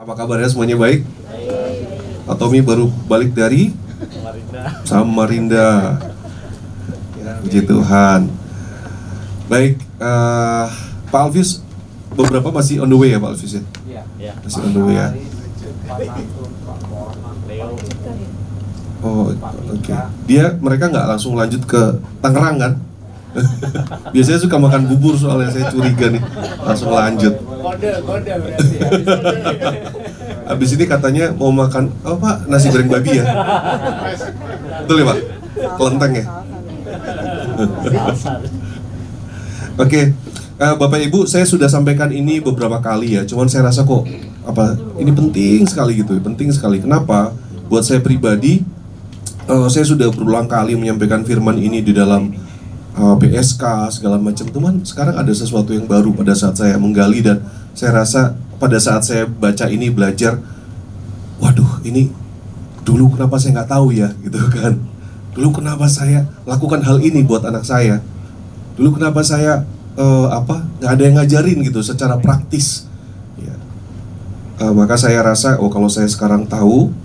Apa kabarnya, semuanya baik? Pak Tommy baru balik dari Samarinda. Ya, puji Tuhan. Baik, Pak Alvis, beberapa masih on the way ya Pak Alvis ya? Iya. Masih on the way ya? Oh, oke. Mereka nggak langsung lanjut ke Tangerang kan? Biasanya suka makan bubur, soalnya saya curiga nih langsung lanjut. Kode berarti ya. Habis ini katanya mau makan nasi goreng babi ya? Betul ya Pak? Kelenteng ya? Oke, Bapak Ibu, saya sudah sampaikan ini beberapa kali ya. Cuman saya rasa kok ini penting sekali gitu, penting sekali. Kenapa? Buat saya pribadi, saya sudah berulang kali menyampaikan firman ini di dalam PSK segala macam. Teman, sekarang ada sesuatu yang baru pada saat saya menggali, dan saya rasa pada saat saya baca ini, belajar, waduh, ini dulu kenapa saya nggak tahu ya, gitu kan? Dulu kenapa saya lakukan hal ini buat anak saya? Dulu kenapa saya nggak ada yang ngajarin gitu secara praktis? Ya. Maka saya rasa, kalau saya sekarang tahu,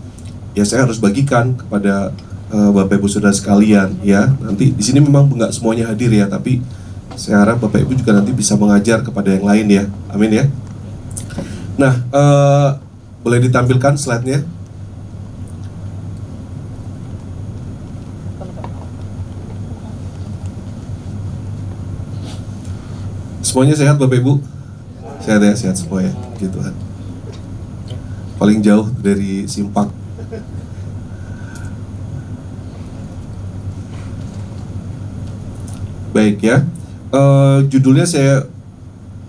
ya saya harus bagikan kepada Bapak Ibu Saudara sekalian ya. Nanti di sini memang nggak semuanya hadir ya, tapi saya harap Bapak Ibu juga nanti bisa mengajar kepada yang lain ya. Amin ya. Nah, boleh ditampilkan slide-nya? Semuanya sehat Bapak Ibu? Sehat ya, sehat semua ya. Puji Tuhan. Paling jauh dari Simpak. Baik ya, judulnya saya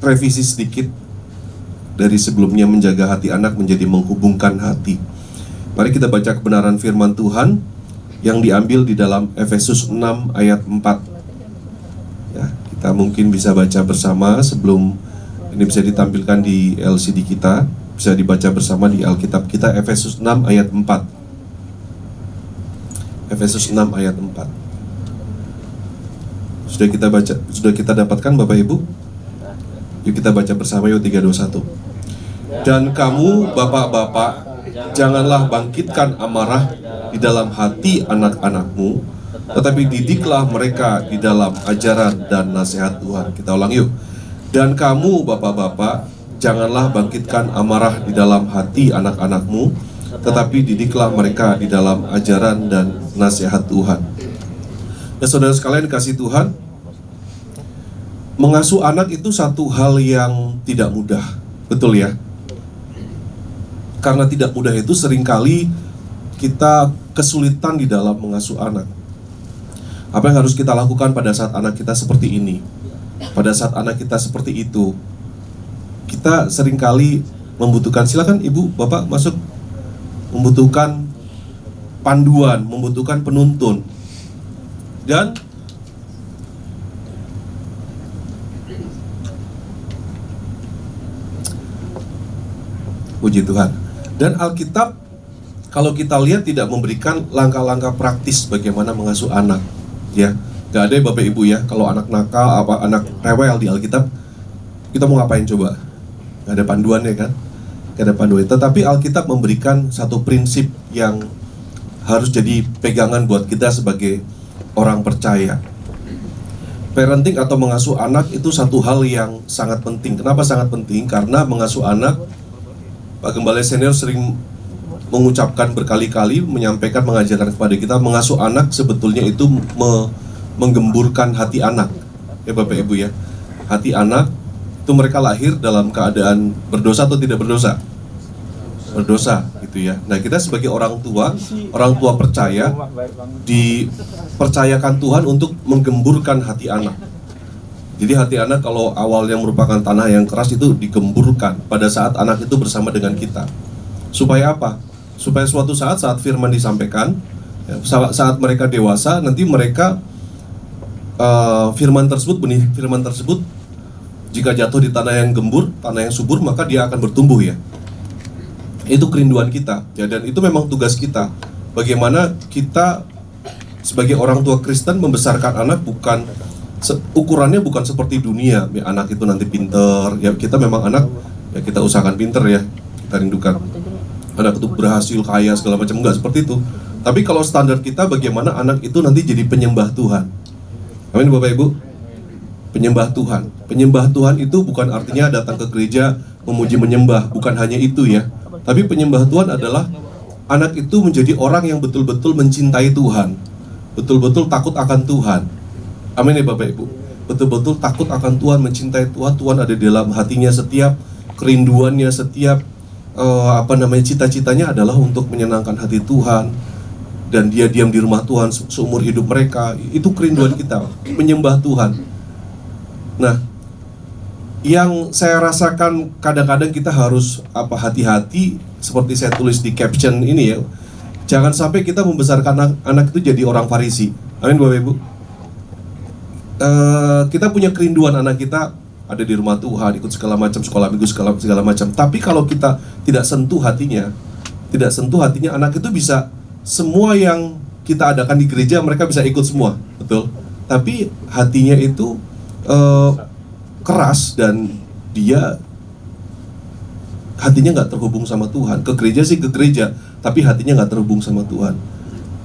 revisi sedikit dari sebelumnya, menjaga hati anak menjadi menghubungkan hati. Mari kita baca kebenaran firman Tuhan yang diambil di dalam Efesus 6 ayat 4. Ya, kita mungkin bisa baca bersama sebelum ini bisa ditampilkan di LCD kita, bisa dibaca bersama di Alkitab kita, Efesus 6 ayat 4. Efesus 6 ayat 4. Sudah kita dapatkan Bapak Ibu? Yuk kita baca bersama, yuk 3, 2, 1. Dan kamu bapak-bapak, janganlah bangkitkan amarah di dalam hati anak-anakmu, tetapi didiklah mereka di dalam ajaran dan nasihat Tuhan. Kita ulang yuk. Dan kamu bapak-bapak, janganlah bangkitkan amarah di dalam hati anak-anakmu, tetapi didiklah mereka di dalam ajaran dan nasihat Tuhan. Ya saudara sekalian dikasih Tuhan, mengasuh anak itu satu hal yang tidak mudah, betul ya? Karena tidak mudah itu seringkali kita kesulitan di dalam mengasuh anak. Apa yang harus kita lakukan pada saat anak kita seperti ini? Pada saat anak kita seperti itu, kita seringkali membutuhkan, silakan Ibu, Bapak masuk, membutuhkan panduan, membutuhkan penuntun. Dan puji Tuhan. Dan Alkitab, kalau kita lihat, tidak memberikan langkah-langkah praktis bagaimana mengasuh anak. Ya, gak ada ya Bapak Ibu ya. Kalau anak nakal, anak rewel di Alkitab, kita mau ngapain coba? Gak ada panduannya kan? Gak ada panduan. Tetapi Alkitab memberikan satu prinsip yang harus jadi pegangan buat kita sebagai orang percaya. Parenting atau mengasuh anak itu satu hal yang sangat penting. Kenapa sangat penting? Karena mengasuh anak, Pak Gembala Senior sering mengucapkan berkali-kali, menyampaikan, mengajarkan kepada kita, mengasuh anak sebetulnya itu menggemburkan hati anak. Ya Bapak Ibu ya, hati anak itu mereka lahir dalam keadaan berdosa atau tidak berdosa? Berdosa gitu ya. Nah, kita sebagai orang tua percaya, dipercayakan Tuhan untuk menggemburkan hati anak. Jadi hati anak kalau awalnya merupakan tanah yang keras, itu digemburkan pada saat anak itu bersama dengan kita. Supaya apa? Supaya suatu saat firman disampaikan, ya, saat mereka dewasa, nanti mereka firman tersebut jika jatuh di tanah yang gembur, tanah yang subur, maka dia akan bertumbuh ya. Itu kerinduan kita ya, dan itu memang tugas kita. Bagaimana kita sebagai orang tua Kristen membesarkan anak, bukan ukurannya bukan seperti dunia. Ya, anak itu nanti pinter ya, kita memang anak ya kita usahakan pinter ya. Kita rindukan anak itu berhasil, kaya, segala macam. Enggak seperti itu. Tapi kalau standar kita bagaimana anak itu nanti jadi penyembah Tuhan. Amin Bapak Ibu. Penyembah Tuhan. Penyembah Tuhan itu bukan artinya datang ke gereja memuji menyembah, bukan hanya itu ya. Tapi penyembah Tuhan adalah anak itu menjadi orang yang betul-betul mencintai Tuhan, betul-betul takut akan Tuhan. Amin ya Bapak Ibu. Betul-betul takut akan Tuhan, mencintai Tuhan. Tuhan ada di dalam hatinya, setiap kerinduannya, setiap cita-citanya adalah untuk menyenangkan hati Tuhan. Dan dia diam di rumah Tuhan seumur hidup mereka. Itu kerinduan kita, menyembah Tuhan. Nah, yang saya rasakan kadang-kadang kita harus hati-hati, seperti saya tulis di caption ini ya. Jangan sampai kita membesarkan anak itu jadi orang Farisi. Amin Bapak Ibu. Kita punya kerinduan anak kita ada di rumah Tuhan, ikut segala macam sekolah minggu segala macam. Tapi kalau kita tidak sentuh hatinya, anak itu bisa semua yang kita adakan di gereja mereka bisa ikut semua, betul. Tapi hatinya itu keras dan dia hatinya nggak terhubung sama Tuhan. Ke gereja sih ke gereja, tapi hatinya nggak terhubung sama Tuhan.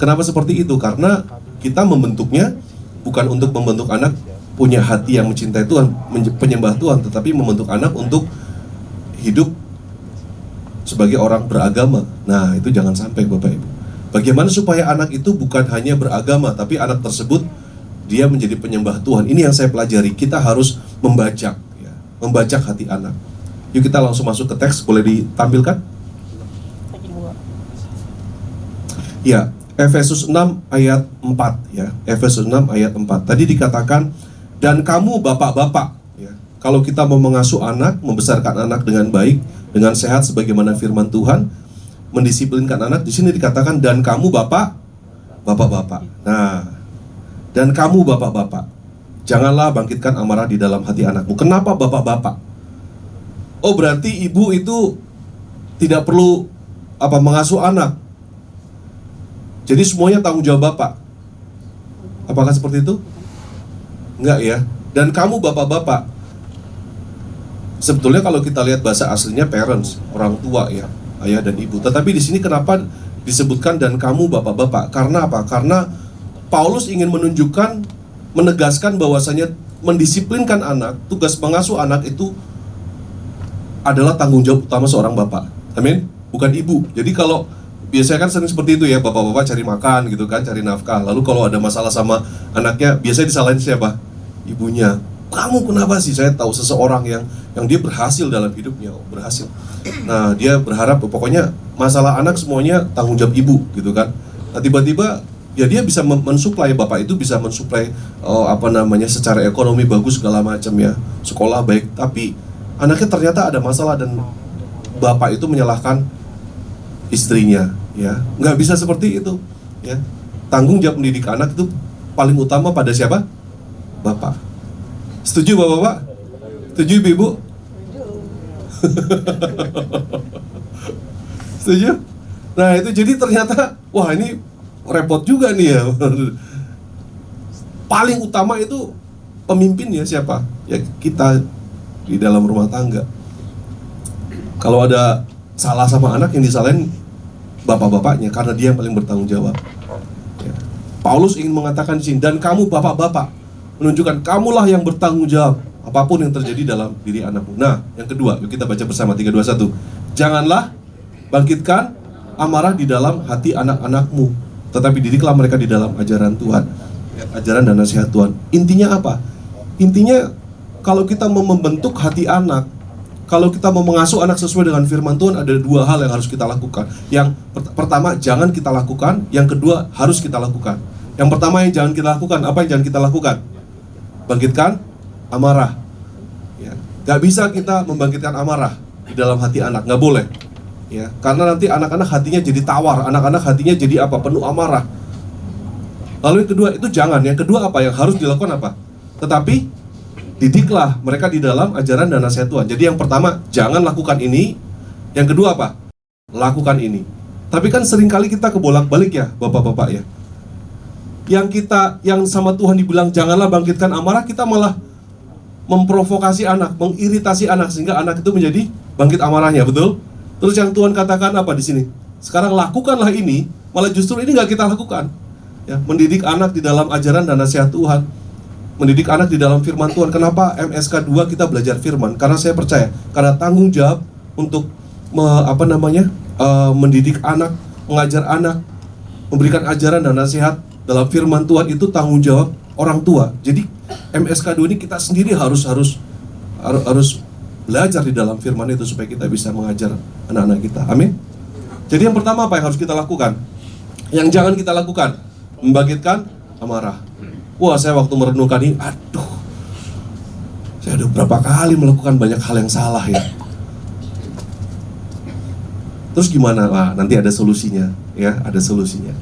Kenapa seperti itu? Karena kita membentuknya bukan untuk membentuk anak punya hati yang mencintai Tuhan, penyembah Tuhan, tetapi membentuk anak untuk hidup sebagai orang beragama. Nah, itu jangan sampai Bapak Ibu. Bagaimana supaya anak itu bukan hanya beragama, tapi anak tersebut dia menjadi penyembah Tuhan. Ini yang saya pelajari. Kita harus membajak, ya, membajak hati anak. Yuk kita langsung masuk ke teks, boleh ditampilkan? Ya, Efesus 6 ayat 4 ya. Efesus 6 ayat 4. Tadi dikatakan, dan kamu bapak-bapak, ya. Kalau kita mau mengasuh anak, membesarkan anak dengan baik, dengan sehat sebagaimana firman Tuhan, mendisiplinkan anak, di sini dikatakan dan kamu bapak-bapak. Nah, dan kamu bapak-bapak, janganlah bangkitkan amarah di dalam hati anakmu. Kenapa bapak-bapak? Oh, berarti ibu itu tidak perlu mengasuh anak. Jadi semuanya tanggung jawab bapak. Apakah seperti itu? Enggak ya. Dan kamu bapak-bapak, sebetulnya kalau kita lihat bahasa aslinya parents, orang tua ya, ayah dan ibu. Tetapi di sini kenapa disebutkan dan kamu bapak-bapak? Karena apa? Karena Paulus ingin menunjukkan, menegaskan bahwasanya mendisiplinkan anak, tugas mengasuh anak itu adalah tanggung jawab utama seorang bapak. Amin? Bukan ibu. Jadi kalau biasanya kan sering seperti itu ya, bapak-bapak cari makan gitu kan, cari nafkah. Lalu kalau ada masalah sama anaknya, biasanya disalahin siapa? Ibunya. Kamu kenapa sih? Saya tahu seseorang yang dia berhasil dalam hidupnya, berhasil. Nah, dia berharap pokoknya masalah anak semuanya tanggung jawab ibu gitu kan. Nah, tiba-tiba ya dia bisa mensuplai, bapak itu bisa mensuplai secara ekonomi bagus segala macam ya, sekolah baik, tapi anaknya ternyata ada masalah dan bapak itu menyalahkan istrinya ya. Nggak bisa seperti itu ya. Tanggung jawab mendidik anak itu paling utama pada siapa? Bapak. Setuju bapak-bapak? Setuju ibu-ibu? Setuju? Nah itu jadi ternyata wah ini repot juga nih ya. Paling utama itu pemimpin ya siapa? Ya kita di dalam rumah tangga. Kalau ada salah sama anak yang disalahin bapak-bapaknya karena dia yang paling bertanggung jawab. Ya. Paulus ingin mengatakan di sini dan kamu bapak-bapak, menunjukkan kamulah yang bertanggung jawab apapun yang terjadi dalam diri anakmu. Nah, yang kedua, yuk kita baca bersama 3, 2, 1. Janganlah bangkitkan amarah di dalam hati anak-anakmu, tetapi didiklah mereka di dalam ajaran Tuhan, ajaran dan nasihat Tuhan. Intinya apa? Intinya kalau kita mau membentuk hati anak, kalau kita mau mengasuh anak sesuai dengan firman Tuhan, ada 2 hal yang harus kita lakukan. Yang pertama, jangan kita lakukan. Yang kedua, harus kita lakukan. Yang pertama yang jangan kita lakukan, apa yang jangan kita lakukan? Bangkitkan amarah. Ya. Gak bisa kita membangkitkan amarah di dalam hati anak, gak boleh. Ya, karena nanti anak-anak hatinya jadi tawar, anak-anak hatinya jadi apa? Penuh amarah. Lalu yang kedua itu jangan. Yang kedua apa? Yang harus dilakukan apa? Tetapi didiklah mereka di dalam ajaran dan nasihat Tuhan. Jadi yang pertama jangan lakukan ini. Yang kedua apa? Lakukan ini. Tapi kan seringkali kita kebolak-balik ya bapak-bapak ya. Yang sama Tuhan dibilang janganlah bangkitkan amarah, kita malah memprovokasi anak, mengiritasi anak sehingga anak itu menjadi bangkit amarahnya, betul? Terus yang Tuhan katakan apa di sini? Sekarang lakukanlah ini, malah justru ini nggak kita lakukan. Ya, mendidik anak di dalam ajaran dan nasihat Tuhan, mendidik anak di dalam firman Tuhan. Kenapa MSK 2 kita belajar firman? Karena saya percaya, karena tanggung jawab untuk mendidik anak, mengajar anak, memberikan ajaran dan nasihat dalam firman Tuhan itu tanggung jawab orang tua. Jadi MSK 2 ini kita sendiri harus belajar di dalam firman itu supaya kita bisa mengajar anak-anak kita. Amin. Jadi yang pertama apa yang harus kita lakukan? Yang jangan kita lakukan, membangkitkan amarah. Wah, saya waktu merenungkan ini, saya udah berapa kali melakukan banyak hal yang salah ya. Terus gimana? Wah, nanti ada solusinya, ya, ada solusinya.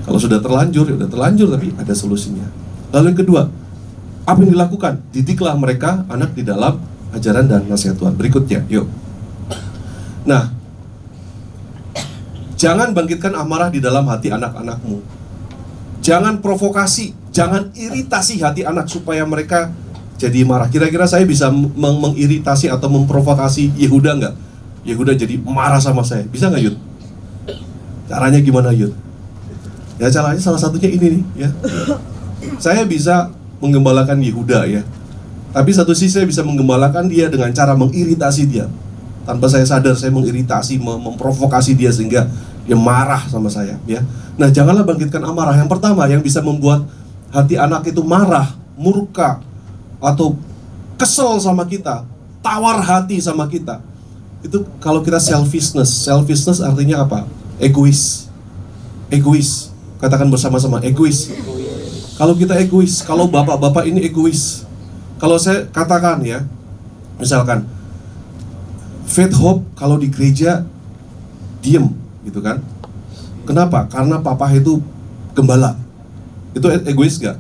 Kalau sudah terlanjur, ya udah terlanjur, tapi ada solusinya. Lalu yang kedua, apa yang dilakukan? Didiklah mereka, anak di dalam ajaran dan nasihat Tuhan. Berikutnya, yuk. Nah, jangan bangkitkan amarah di dalam hati anak-anakmu. Jangan provokasi, jangan iritasi hati anak supaya mereka jadi marah. Kira-kira saya bisa mengiritasi atau memprovokasi Yehuda nggak? Yehuda jadi marah sama saya. Bisa nggak, Yud? Caranya gimana, Yud? Ya caranya salah satunya ini nih, ya. Saya bisa menggembalakan Yehuda, ya. Tapi satu sisi saya bisa menggembalakan dia dengan cara mengiritasi dia. Tanpa saya sadar, saya mengiritasi, memprovokasi dia sehingga dia marah sama saya, ya. Nah, janganlah bangkitkan amarah. Yang pertama yang bisa membuat hati anak itu marah, murka, atau kesel sama kita, tawar hati sama kita, itu kalau kita selfishness. Selfishness artinya apa? Egois. Egois. Katakan bersama-sama, egois. Kalau kita egois, kalau bapak-bapak ini egois. Kalau saya katakan ya, misalkan Faith Hope kalau di gereja diem gitu kan. Kenapa? Karena papa itu gembala. Itu egois gak?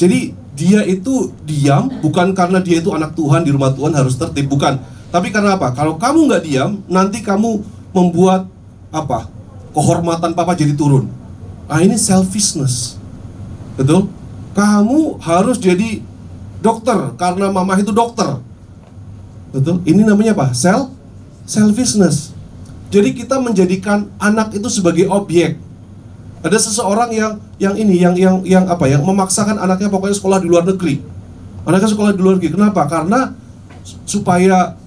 Jadi dia itu diam bukan karena dia itu anak Tuhan, di rumah Tuhan harus tertib, bukan. Tapi karena apa? Kalau kamu gak diam, nanti kamu membuat apa? Kehormatan papa jadi turun. Nah, ini selfishness. Betul? Kamu harus jadi dokter karena mama itu dokter. Betul? Ini namanya apa? Selfishness. Jadi kita menjadikan anak itu sebagai objek. Ada seseorang yang memaksakan anaknya pokoknya sekolah di luar negeri. Anaknya sekolah di luar negeri. Kenapa? Karena supaya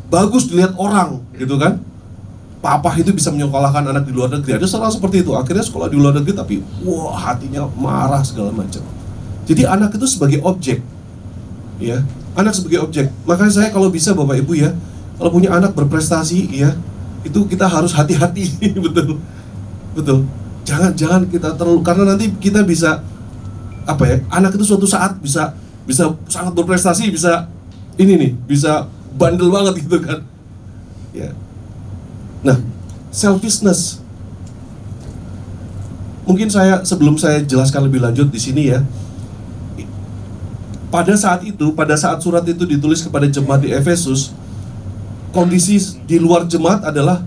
bagus dilihat orang, gitu kan? Papa itu bisa menyekolahkan anak di luar negeri. Ada seorang seperti itu. Akhirnya sekolah di luar negeri tapi wah, hatinya marah segala macam. Jadi anak itu sebagai objek. Ya, anak sebagai objek. Makanya saya kalau bisa Bapak Ibu ya, kalau punya anak berprestasi ya, itu kita harus hati-hati. Betul. Jangan kita terlalu, karena nanti kita bisa anak itu suatu saat bisa sangat berprestasi, bisa bisa bandel banget gitu kan. Ya. Nah, selfishness. Mungkin sebelum saya jelaskan lebih lanjut di sini ya. Pada saat surat itu ditulis kepada jemaat di Efesus, kondisi di luar jemaat adalah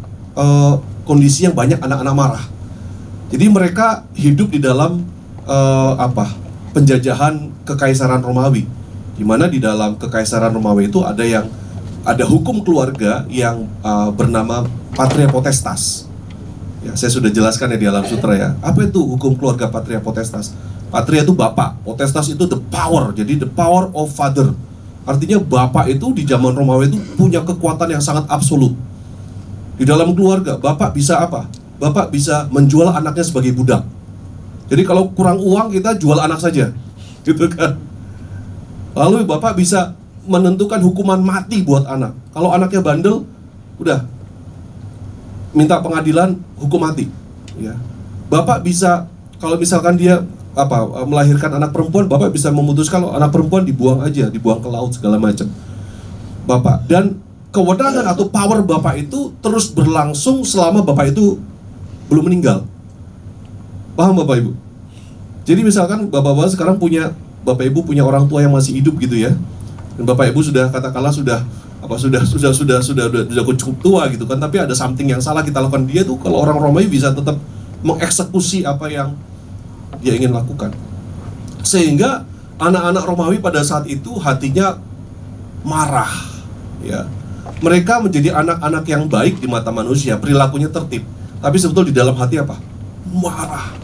kondisi yang banyak anak-anak marah. Jadi mereka hidup di dalam penjajahan kekaisaran Romawi, di mana di dalam kekaisaran Romawi itu ada hukum keluarga yang bernama patria potestas. Ya, saya sudah jelaskan ya di alam sutra ya. Apa itu hukum keluarga patria potestas? Patria itu bapak, potestas itu the power. Jadi the power of father. Artinya bapak itu di zaman Romawi itu punya kekuatan yang sangat absolut. Di dalam keluarga, bapak bisa apa? Bapak bisa menjual anaknya sebagai budak. Jadi kalau kurang uang kita jual anak saja, gitu kan? Lalu bapak bisa menentukan hukuman mati buat anak. Kalau anaknya bandel, udah minta pengadilan hukum mati. Ya. Bapak bisa, kalau misalkan dia melahirkan anak perempuan, bapak bisa memutuskan kalau anak perempuan dibuang aja, dibuang ke laut segala macam. Bapak, dan kewenangan atau power bapak itu terus berlangsung selama bapak itu belum meninggal. Paham Bapak Ibu? Jadi misalkan bapak-bapak sekarang bapak ibu punya orang tua yang masih hidup gitu ya. Dan bapak ibu sudah katakanlah sudah cukup tua gitu kan, tapi ada something yang salah kita lakukan. Dia tuh kalau orang Romawi bisa tetap mengeksekusi apa yang dia ingin lakukan. Sehingga anak-anak Romawi pada saat itu hatinya marah, ya. Mereka menjadi anak-anak yang baik di mata manusia, perilakunya tertib. Tapi sebetulnya di dalam hati apa? Marah.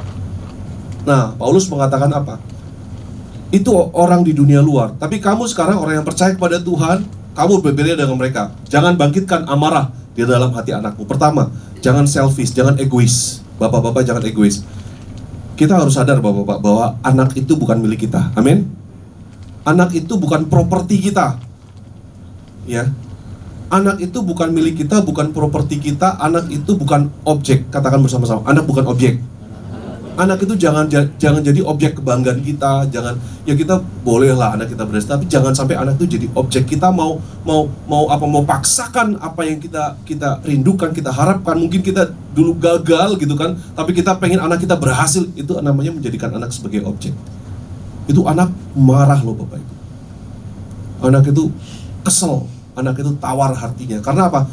Nah, Paulus mengatakan apa? Itu orang di dunia luar. Tapi kamu sekarang orang yang percaya kepada Tuhan, kamu berbeda dengan mereka. Jangan bangkitkan amarah di dalam hati anakmu. Pertama, jangan selfish, jangan egois. Bapak-bapak jangan egois. Kita harus sadar bapak-bapak bahwa anak itu bukan milik kita. Amin. Anak itu bukan properti kita. Ya. Anak itu bukan milik kita, bukan properti kita. Anak itu bukan objek. Katakan bersama-sama, anak bukan objek. Anak itu jangan jadi objek kebanggaan kita. Jangan, ya kita bolehlah anak kita berprestasi, tapi jangan sampai anak itu jadi objek. Kita mau paksakan apa yang kita rindukan, kita harapkan. Mungkin kita dulu gagal gitu kan, tapi kita pengen anak kita berhasil. Itu namanya menjadikan anak sebagai objek. Itu anak marah loh Bapak Ibu. Anak itu kesel, anak itu tawar hatinya. Karena apa?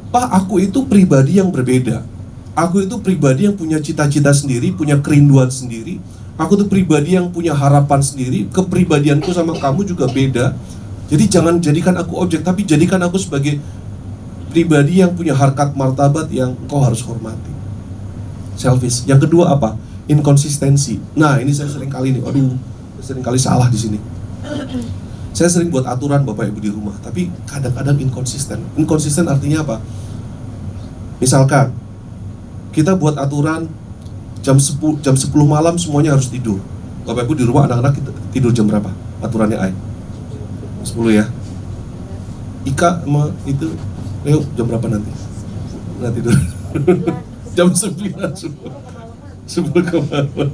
Pak, aku itu pribadi yang berbeda. Aku itu pribadi yang punya cita-cita sendiri, punya kerinduan sendiri. Aku itu pribadi yang punya harapan sendiri. Kepribadianku sama kamu juga beda. Jadi jangan jadikan aku objek, tapi jadikan aku sebagai pribadi yang punya harkat martabat yang engkau harus hormati. Selfish. Yang kedua apa? Inkonsistensi. Nah, ini saya sering kali sering kali salah di sini. Saya sering buat aturan Bapak Ibu di rumah, tapi kadang-kadang inkonsisten. Inkonsisten artinya apa? Misalkan kita buat aturan jam 10 malam semuanya harus tidur. Bapak Ibu di rumah anak-anak tidur jam berapa? Aturannya Ai? 10 ya. Ika sama itu Leo jam berapa nanti? Nah tidur jam 9 10 ke bawah.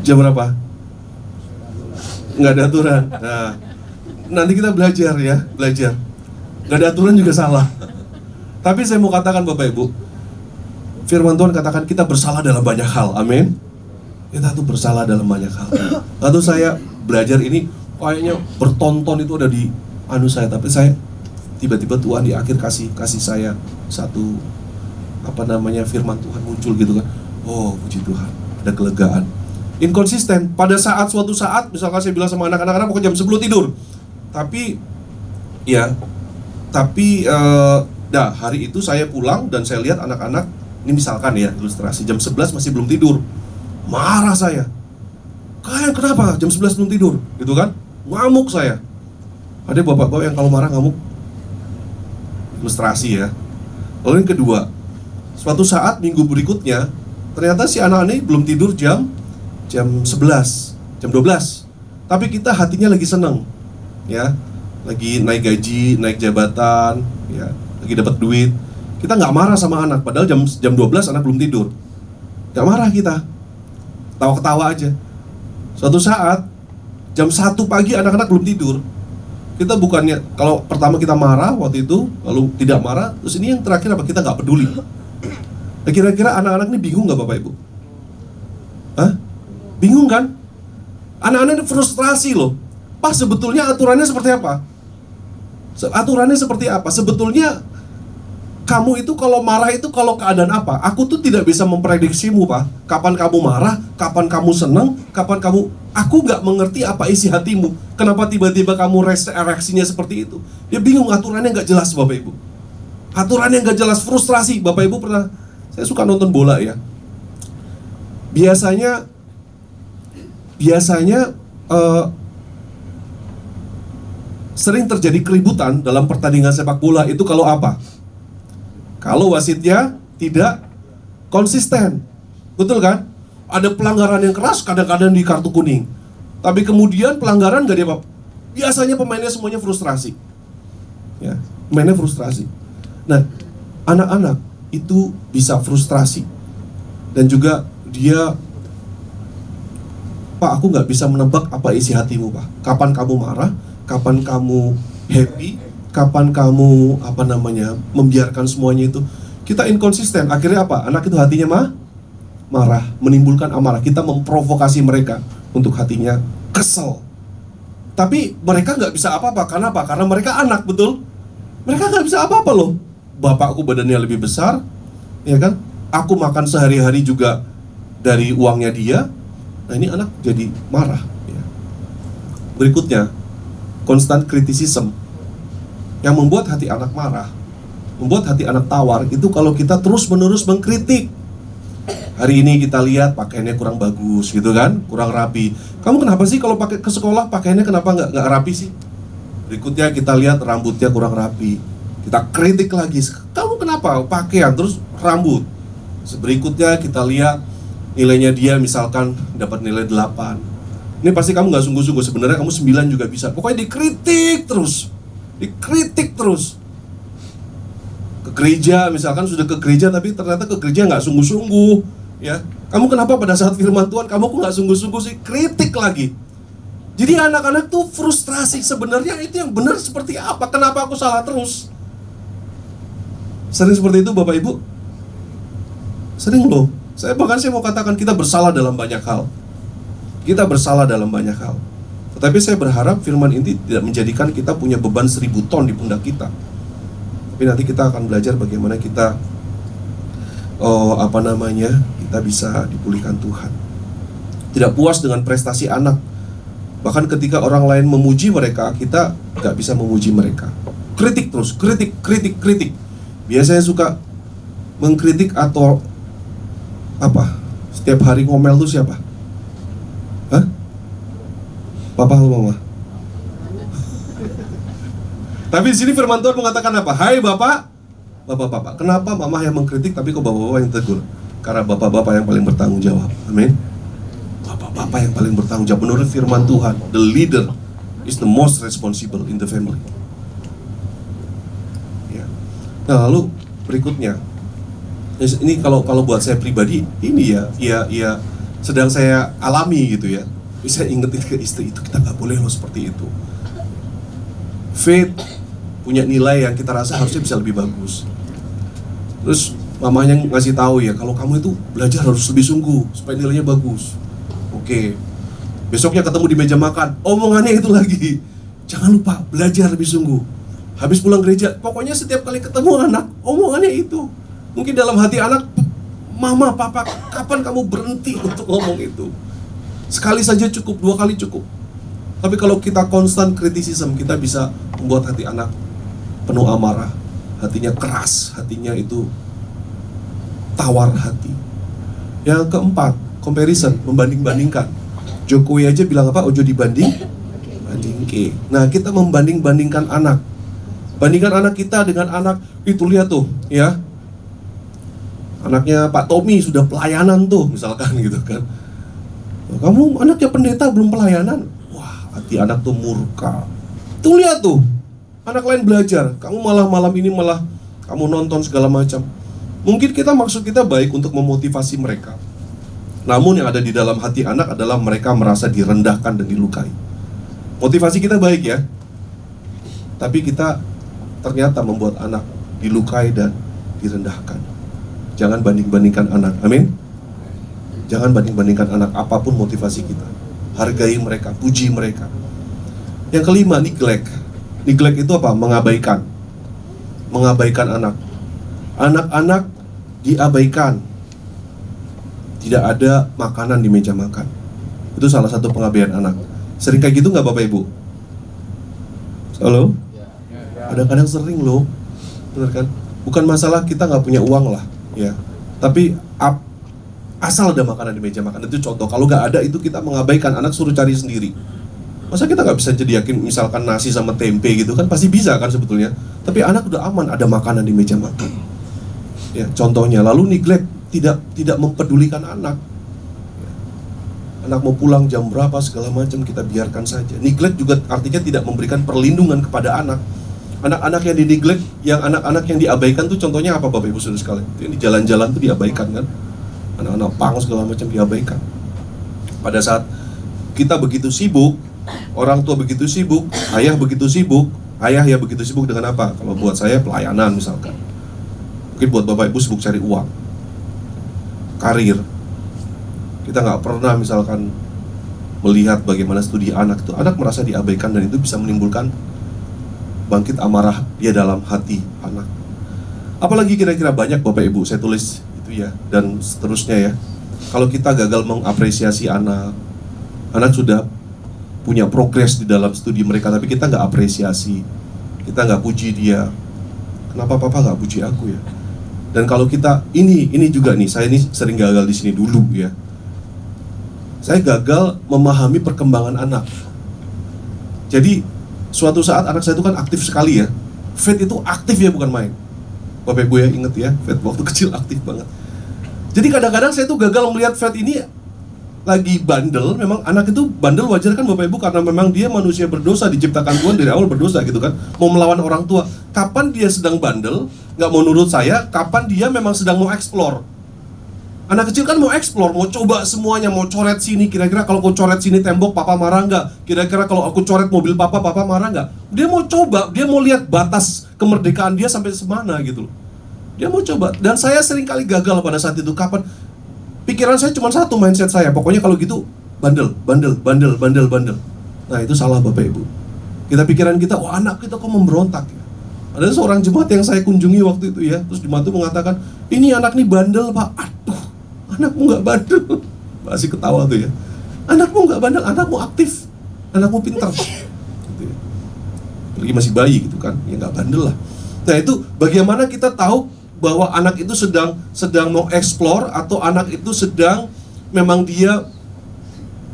Jam berapa? Nggak ada aturan. Nah, nanti kita belajar ya, belajar. Nggak ada aturan juga salah. Tapi saya mau katakan Bapak Ibu, firman Tuhan katakan kita bersalah dalam banyak hal, amin. Kita tuh bersalah dalam banyak hal. Lalu saya belajar ini, kayaknya bertonton itu ada di saya, tapi saya tiba-tiba Tuhan di akhir kasih saya satu firman Tuhan muncul gitu kan. Oh puji Tuhan, ada kelegaan. Inkonsisten. Pada suatu saat, misalkan saya bilang sama anak-anak pokoknya jam 10 tidur. Tapi hari itu saya pulang dan saya lihat anak-anak, ini misalkan ya ilustrasi, jam 11 masih belum tidur. Marah saya. Kalian kenapa jam 11 belum tidur? Gitu kan? Ngamuk saya. Ada bapak-bapak yang kalau marah ngamuk. Ilustrasi ya. Lalu yang kedua, suatu saat minggu berikutnya, ternyata si anak ini belum tidur jam 11, jam 12. Tapi kita hatinya lagi seneng. Ya. Lagi naik gaji, naik jabatan, ya, lagi dapat duit. Kita nggak marah sama anak, padahal jam 12 anak belum tidur. Nggak marah kita, tawa-ketawa aja. Suatu saat jam 1 pagi anak-anak belum tidur. Kita bukannya, kalau pertama kita marah waktu itu, lalu tidak marah, terus ini yang terakhir apa? Kita nggak peduli. Nah, kira-kira anak-anak ini bingung nggak Bapak Ibu? Hah? Bingung kan? Anak-anak ini frustrasi loh. Pak, sebetulnya aturannya seperti apa? Aturannya seperti apa? Sebetulnya kamu itu kalau marah itu kalau keadaan apa? Aku tuh tidak bisa memprediksimu Pak. Kapan kamu marah, kapan kamu senang, kapan kamu... Aku nggak mengerti apa isi hatimu. Kenapa tiba-tiba kamu reaksinya seperti itu? Dia bingung, aturannya nggak jelas Bapak Ibu. Aturannya nggak jelas, frustrasi. Bapak Ibu pernah... Saya suka nonton bola ya. Biasanya sering terjadi keributan dalam pertandingan sepak bola itu kalau apa? Kalau wasitnya tidak konsisten. Betul kan? Ada pelanggaran yang keras, kadang-kadang di kartu kuning. Tapi kemudian pelanggaran gak dia. Biasanya pemainnya semuanya frustrasi. Ya, pemainnya frustrasi. Nah, anak-anak itu bisa frustrasi. Dan juga dia, Pak, aku gak bisa menebak apa isi hatimu Pak. Kapan kamu marah, kapan kamu happy, kapan kamu membiarkan semuanya itu. Kita inkonsisten, akhirnya apa? Anak itu hatinya marah, menimbulkan amarah. Kita memprovokasi mereka untuk hatinya kesel. Tapi mereka nggak bisa apa-apa. Karena apa? Karena mereka anak, betul? Mereka nggak bisa apa-apa loh. Bapakku badannya lebih besar, ya kan? Aku makan sehari-hari juga dari uangnya dia. Nah ini anak jadi marah ya. Berikutnya, constant criticism yang membuat hati anak marah, membuat hati anak tawar, itu kalau kita terus-menerus mengkritik. Hari ini kita lihat pakaiannya kurang bagus gitu kan, kurang rapi. Kamu kenapa sih kalau pakai ke sekolah pakaiannya kenapa nggak rapi sih? Berikutnya kita lihat rambutnya kurang rapi. Kita kritik lagi, kamu kenapa pakaian terus rambut? Berikutnya kita lihat nilainya dia misalkan dapat nilai 8. Ini pasti kamu nggak sungguh-sungguh, sebenarnya kamu 9 juga bisa. Pokoknya dikritik terus. Dikritik terus. Ke gereja, misalkan sudah ke gereja tapi ternyata ke gereja nggak sungguh-sungguh, ya. Kamu kenapa pada saat firman Tuhan kamu kok nggak sungguh-sungguh sih? Kritik lagi. Jadi anak-anak tuh frustrasi, sebenarnya itu yang benar seperti apa? Kenapa aku salah terus? Sering seperti itu Bapak Ibu? Sering loh. Saya mau katakan kita bersalah dalam banyak hal. Kita bersalah dalam banyak hal. Tetapi saya berharap firman ini tidak menjadikan kita punya beban 1000 ton di pundak kita. Tapi nanti kita akan belajar bagaimana kita kita bisa dipulihkan Tuhan. Tidak puas dengan prestasi anak. Bahkan ketika orang lain memuji mereka, kita gak bisa memuji mereka. Kritik terus, kritik. Biasanya suka mengkritik atau setiap hari ngomel tuh siapa? Hah? Papa atau mama? Tapi di sini firman Tuhan mengatakan apa? Hai bapak, kenapa mama yang mengkritik tapi kok bapak-bapak yang tegur? Karena bapak-bapak yang paling bertanggung jawab. Amin. Bapak-bapak yang paling bertanggung jawab. Menurut firman Tuhan, the leader is the most responsible in the family. Ya. Nah, lalu berikutnya, ini kalau buat saya pribadi, ini ya sedang saya alami gitu ya. Bisa ingetin ke istri itu, kita nggak boleh loh seperti itu. Faith punya nilai yang kita rasa harusnya bisa lebih bagus. Terus mamanya ngasih tahu ya, kalau kamu itu belajar harus lebih sungguh supaya nilainya bagus. Oke. Besoknya ketemu di meja makan, omongannya itu lagi. Jangan lupa belajar lebih sungguh. Habis pulang gereja, pokoknya setiap kali ketemu anak, omongannya itu. Mungkin dalam hati anak, mama, papa, kapan kamu berhenti untuk ngomong itu? Sekali saja cukup, 2 kali cukup. Tapi kalau kita constant criticism, kita bisa membuat hati anak penuh amarah, hatinya keras, hatinya itu tawar hati. Yang keempat, comparison, membanding-bandingkan. Jokowi aja bilang apa? Ojo bandingke. Nah, kita membanding-bandingkan anak. Bandingkan anak kita dengan anak, itu lihat tuh, ya. Anaknya Pak Tommy sudah pelayanan tuh, misalkan gitu kan. Kamu anaknya pendeta belum pelayanan. Wah, hati anak tuh murka. Tuh lihat tuh, anak lain belajar, kamu malam ini kamu nonton segala macam. Mungkin maksud kita baik untuk memotivasi mereka. Namun yang ada di dalam hati anak adalah mereka merasa direndahkan dan dilukai. Motivasi kita baik ya, tapi kita ternyata membuat anak dilukai dan direndahkan. Jangan banding-bandingkan anak, amin. Jangan banding-bandingkan anak, apapun motivasi kita. Hargai mereka, puji mereka. Yang kelima, neglect. Neglect itu apa? Mengabaikan. Mengabaikan anak. Anak-anak diabaikan. Tidak ada makanan di meja makan. Itu salah satu pengabaian anak. Sering kayak gitu nggak Bapak Ibu? Halo? Kadang-kadang sering loh. Bener kan? Bukan masalah kita nggak punya uang lah, ya. Tapi asal ada makanan di meja makan, itu contoh. Kalau nggak ada, itu kita mengabaikan, anak suruh cari sendiri. Masa kita nggak bisa jadiakin misalkan nasi sama tempe gitu kan? Pasti bisa kan sebetulnya. Tapi anak udah aman, ada makanan di meja makan. Ya, contohnya. Lalu neglect, tidak mempedulikan anak. Anak mau pulang jam berapa segala macam kita biarkan saja. Neglect juga artinya tidak memberikan perlindungan kepada anak. Anak-anak yang di-neglect, anak-anak yang diabaikan tuh contohnya apa Bapak Ibu Saudara sekalian? Yang di jalan-jalan tuh diabaikan kan? Anak-anak pang segala macam diabaikan. Pada saat kita begitu sibuk, orang tua begitu sibuk, ayah begitu sibuk. Ayah ya begitu sibuk dengan apa? Kalau buat saya pelayanan misalkan. Mungkin buat Bapak Ibu sibuk cari uang, karir. Kita nggak pernah misalkan melihat bagaimana studi anak itu. Anak merasa diabaikan dan itu bisa menimbulkan bangkit amarah dia dalam hati anak. Apalagi kira-kira banyak Bapak Ibu, saya tulis itu ya, dan seterusnya ya. Kalau kita gagal mengapresiasi anak sudah punya progres di dalam studi mereka, tapi kita nggak apresiasi, kita nggak puji dia. Kenapa papa nggak puji aku ya? Dan kalau kita ini juga nih, saya ini sering gagal di sini dulu ya. Saya gagal memahami perkembangan anak. Jadi suatu saat anak saya itu kan aktif sekali ya. Faith itu aktif ya, bukan main. Bapak Ibu ya inget ya, Faith waktu kecil aktif banget. Jadi kadang-kadang saya tuh gagal melihat Faith ini lagi bandel. Memang anak itu bandel wajar kan Bapak Ibu, karena memang dia manusia berdosa, diciptakan Tuhan dari awal berdosa gitu kan. Mau melawan orang tua. Kapan dia sedang bandel? Nggak mau nurut saya. Kapan dia memang sedang mau explore? Anak kecil kan mau explore, mau coba semuanya, mau coret sini. Kira-kira kalau aku coret sini tembok, papa marah nggak? Kira-kira kalau aku coret mobil papa marah nggak? Dia mau coba, dia mau lihat batas kemerdekaan dia sampai semana gitu loh. Dia mau coba. Dan saya sering kali gagal pada saat itu. Kapan? Pikiran saya cuma satu, mindset saya. Pokoknya kalau gitu, bandel. Nah itu salah Bapak Ibu. Kita pikiran kita, wah anak kita kok memberontak ya? Ada seorang jemaat yang saya kunjungi waktu itu ya. Terus jemaat itu mengatakan, ini anak nih bandel pak. Aduh, anakmu nggak bandel. Masih ketawa tuh ya. Anakmu nggak bandel, anakmu aktif, anakmu pintar gitu ya. Apalagi masih bayi gitu kan, ya nggak bandel lah. Nah itu bagaimana kita tahu bahwa anak itu sedang mau explore, atau anak itu sedang memang dia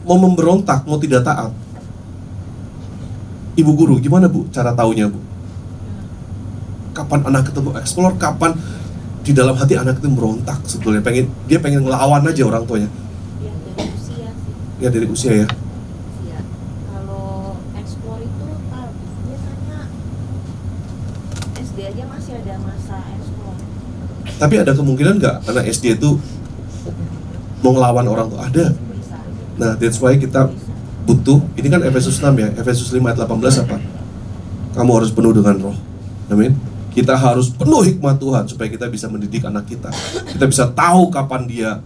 mau memberontak, mau tidak taat. Ibu guru, gimana Bu cara taunya Bu? Kapan anak itu mau explore, kapan di dalam hati anak itu berontak sebetulnya, dia pengen ngelawan aja orang tuanya. Ya dari usia sih. Ya dari usia ya. Usia. Kalau explore itu biasanya SD aja masih ada masa explore. Tapi ada kemungkinan nggak anak SD itu mau ngelawan orang tua? Ada. Bisa. Nah that's why kita butuh, ini kan Efesus 6 ya, Efesus 5 ayat 18 apa? Kamu harus penuh dengan roh. Amin. Kita harus penuh hikmat Tuhan supaya kita bisa mendidik anak kita. Kita bisa tahu kapan dia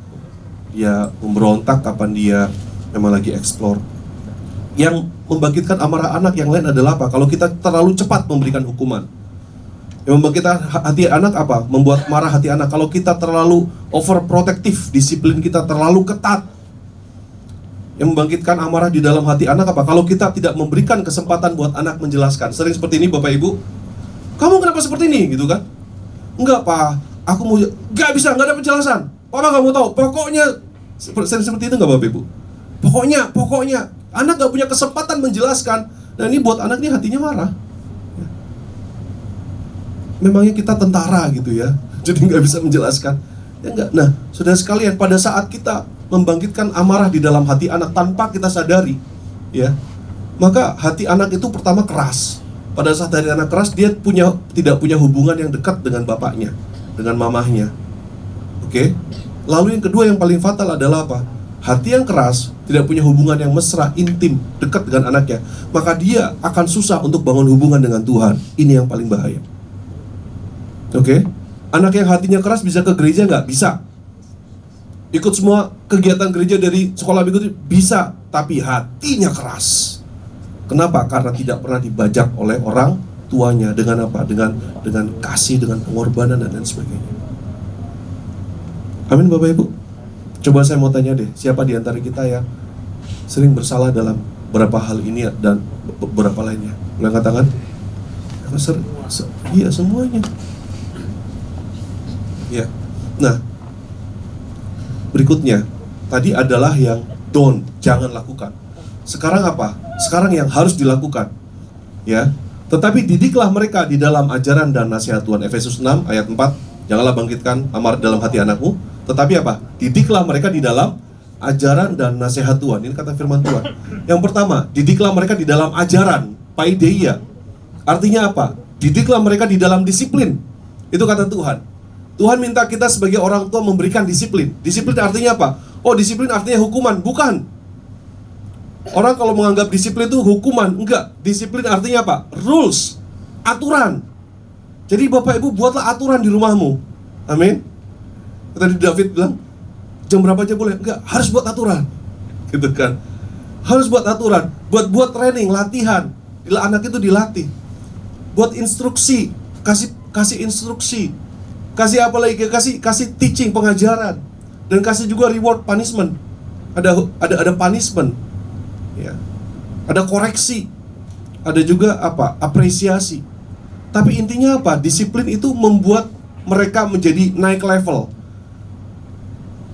memberontak, kapan dia memang lagi explore. Yang membangkitkan amarah anak yang lain adalah apa? Kalau kita terlalu cepat memberikan hukuman. Yang membangkitkan hati anak apa? Membuat marah hati anak. Kalau kita terlalu overprotective, disiplin kita terlalu ketat. Yang membangkitkan amarah di dalam hati anak apa? Kalau kita tidak memberikan kesempatan buat anak menjelaskan. Sering seperti ini Bapak Ibu. Kamu kenapa seperti ini? Gitu kan? Enggak pak, aku mau, nggak bisa, nggak ada penjelasan. Papa nggak mau tahu. Pokoknya seperti itu nggak Bapak Ibu? Pokoknya anak nggak punya kesempatan menjelaskan. Nah ini buat anak ini hatinya marah. Memangnya kita tentara gitu ya, jadi nggak bisa menjelaskan. Ya enggak. Nah saudara sekalian, pada saat kita membangkitkan amarah di dalam hati anak tanpa kita sadari, ya, maka hati anak itu pertama keras. Pada saat dari anak keras, dia tidak punya hubungan yang dekat dengan bapaknya, dengan mamahnya. Oke? Lalu yang kedua yang paling fatal adalah apa? Hati yang keras tidak punya hubungan yang mesra, intim, dekat dengan anaknya. Maka dia akan susah untuk bangun hubungan dengan Tuhan. Ini yang paling bahaya. Oke? Anak yang hatinya keras bisa ke gereja nggak? Bisa. Ikut semua kegiatan gereja dari sekolah minggu bisa, tapi hatinya keras. Kenapa? Karena tidak pernah dibajak oleh orang tuanya. Dengan apa? Dengan kasih, dengan pengorbanan dan lain sebagainya. Amin Bapak Ibu. Coba saya mau tanya deh, siapa di antara kita yang sering bersalah dalam beberapa hal ini dan beberapa lainnya? Angkat tangan. Iya semuanya. Ya. Nah, berikutnya tadi adalah yang don't, jangan lakukan. Sekarang apa? Sekarang yang harus dilakukan. Ya. Tetapi didiklah mereka di dalam ajaran dan nasihat Tuhan. Efesus 6 ayat 4. Janganlah bangkitkan amarah dalam hati anakmu, tetapi apa? Didiklah mereka di dalam ajaran dan nasihat Tuhan. Ini kata firman Tuhan. Yang pertama, didiklah mereka di dalam ajaran, paideia. Artinya apa? Didiklah mereka di dalam disiplin. Itu kata Tuhan. Tuhan minta kita sebagai orang tua memberikan disiplin. Disiplin artinya apa? Oh, disiplin artinya hukuman. Bukan. Orang kalau menganggap disiplin itu hukuman. Enggak. Disiplin artinya apa? Rules. Aturan. Jadi Bapak Ibu buatlah aturan di rumahmu. Amin. Tadi David bilang, jam berapa aja boleh? Enggak, harus buat aturan. Gitu kan. Harus buat aturan. Buat training, latihan. Anak itu dilatih. Buat instruksi. Kasih instruksi. Kasih apa lagi? Kasih teaching, pengajaran. Dan kasih juga reward, punishment. Ada punishment. Ya. ada koreksi, ada juga apa? Apresiasi. Tapi intinya apa? Disiplin itu membuat mereka menjadi naik level,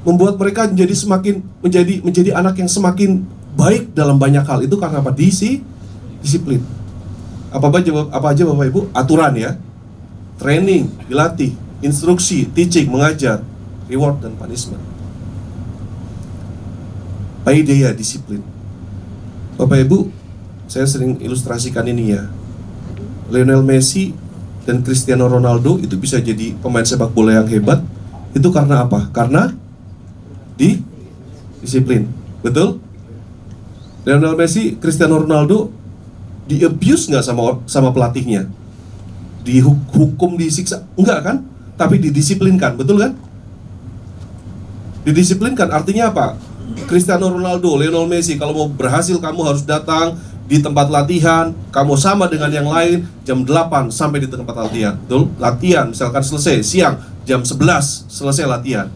membuat mereka menjadi anak yang semakin baik dalam banyak hal. Itu karena apa? Disiplin. Apa aja Bapak Ibu? Aturan ya, training, dilatih, instruksi, teaching, mengajar, reward dan punishment. Paideia, disiplin. Bapak Ibu, saya sering ilustrasikan ini ya. Lionel Messi dan Cristiano Ronaldo itu bisa jadi pemain sepak bola yang hebat. Itu karena apa? Karena disiplin. Betul? Lionel Messi, Cristiano Ronaldo di-abuse nggak sama pelatihnya? Dihukum, disiksa? Enggak kan? Tapi didisiplinkan, betul kan? Didisiplinkan artinya apa? Cristiano Ronaldo, Lionel Messi, kalau mau berhasil kamu harus datang di tempat latihan, kamu sama dengan yang lain, jam 8 sampai di tempat latihan. Betul? Latihan, misalkan selesai, siang, jam 11 selesai latihan.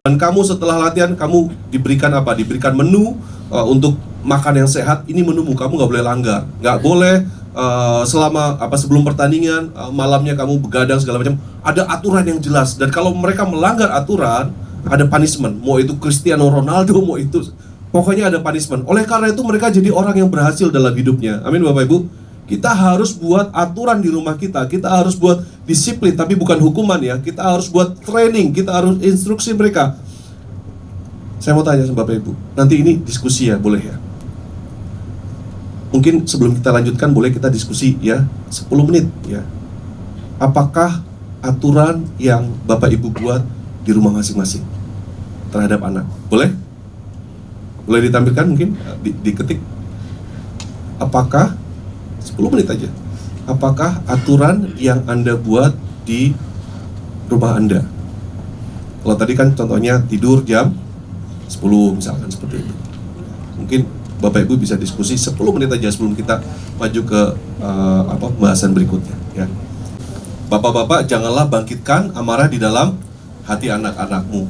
Dan kamu setelah latihan, kamu diberikan apa? Diberikan menu untuk makan yang sehat. Ini menumu, kamu nggak boleh langgar. Nggak boleh sebelum pertandingan, malamnya kamu begadang segala macam. Ada aturan yang jelas. Dan kalau mereka melanggar aturan, ada punishment. Mau itu Cristiano Ronaldo, mau itu, pokoknya ada punishment. Oleh karena itu mereka jadi orang yang berhasil dalam hidupnya. Amin Bapak Ibu. Kita harus buat aturan di rumah kita. Kita harus buat disiplin, tapi bukan hukuman ya. Kita harus buat training, kita harus instruksi mereka. Saya mau tanya sama Bapak Ibu, nanti ini diskusi ya, boleh ya? Mungkin sebelum kita lanjutkan, boleh kita diskusi ya, 10 menit ya. Apakah aturan yang Bapak Ibu buat di rumah masing-masing terhadap anak? Boleh? Boleh ditampilkan mungkin, diketik. Apakah, 10 menit aja, apakah aturan yang Anda buat di rumah Anda? Kalau tadi kan contohnya tidur jam 10 misalkan, seperti itu. Mungkin Bapak Ibu bisa diskusi 10 menit aja sebelum kita maju ke pembahasan berikutnya ya. Bapak-bapak, janganlah bangkitkan amarah di dalam hati anak-anakmu.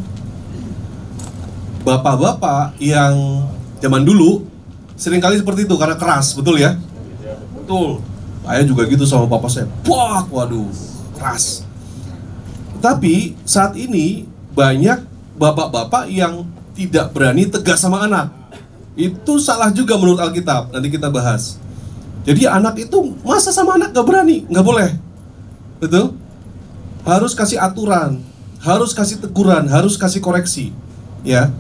Bapak-bapak yang zaman dulu seringkali seperti itu karena keras, betul ya? Betul. Saya juga gitu sama papa saya. Wah, waduh, keras. Tapi saat ini banyak bapak-bapak yang tidak berani tegas sama anak. Itu salah juga menurut Alkitab. Nanti kita bahas. Jadi anak itu masa sama anak gak berani? Gak boleh. Betul? Harus kasih aturan, harus kasih teguran, harus kasih koreksi. Ya.